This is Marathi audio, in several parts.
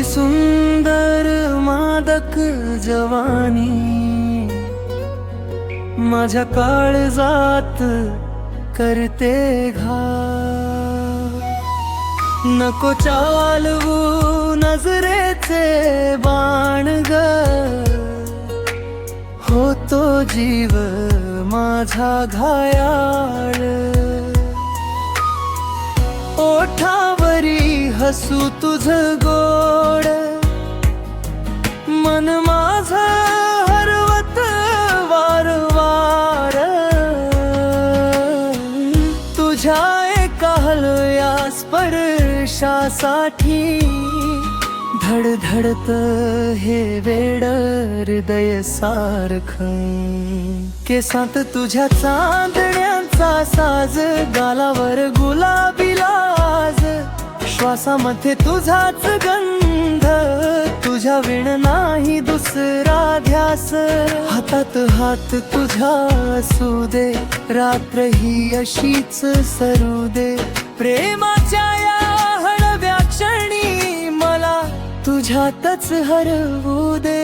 सुंदर मादक जवानी माझ्या काळजात करते घाव। नको चालवू नजरेचे बाण ग, होतो जीव माझा घायाळ। ओठावरी हसू तुझ गोड, मन माझा हरवत वारंवार। तुझ्या एका हलव्या स्पर्शासाठी धडधडत हे वेड हृदय सारखं। केसांत तुझ्या चांदण्यांचा साज, गालावर गुलाबी लाज, श्वासामध्ये तुझाच गंध, तुझ्या विण नाही दुसरा ध्यास। हातात हात तुझ्या असू दे, रात्र ही अशीच सरू दे। प्रेमाच्या या हळव्या क्षणी मला तुझ्यातच हरवू दे।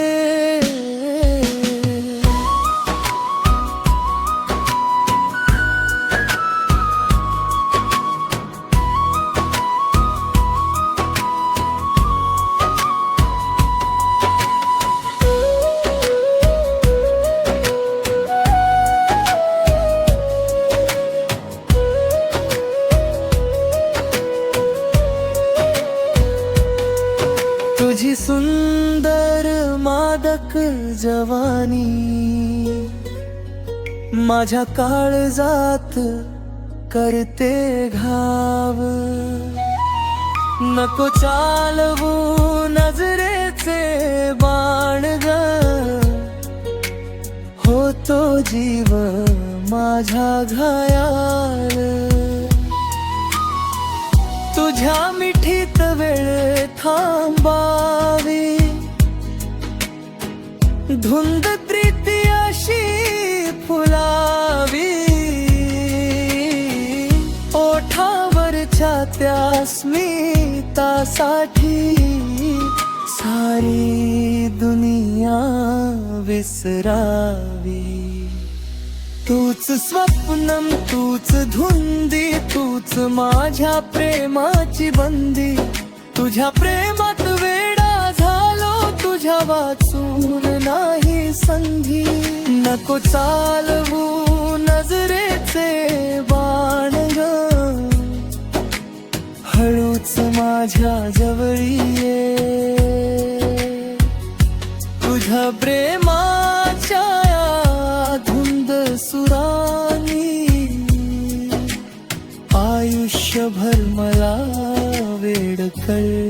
तुझी सुंदर मादक जवानी माझ्या काळजात करते घाव। नको चालवू नजरेचे बाण ग, होतो जीव माझा घायाळ। तुझ्या मिठीत वेळ थांबावी, धुंद प्रीती अशी फुलावी। ओठावरच्या त्या स्मितासाठी सारी दुनिया विसरावी। तूच स्वप्नम, तूच धुंदी, तूच माझ्या प्रेमाची बंदी। तुझ्या प्रेमात वेडा झालो, तुझ्या वाचून नाही संधी। नको चालवू नजरेचे बाण ग, हळूच माझ्या जवळी ये। तुझ्या प्रेमाच्या धुंद सुरानी आयुष्यभर मला वेड कर।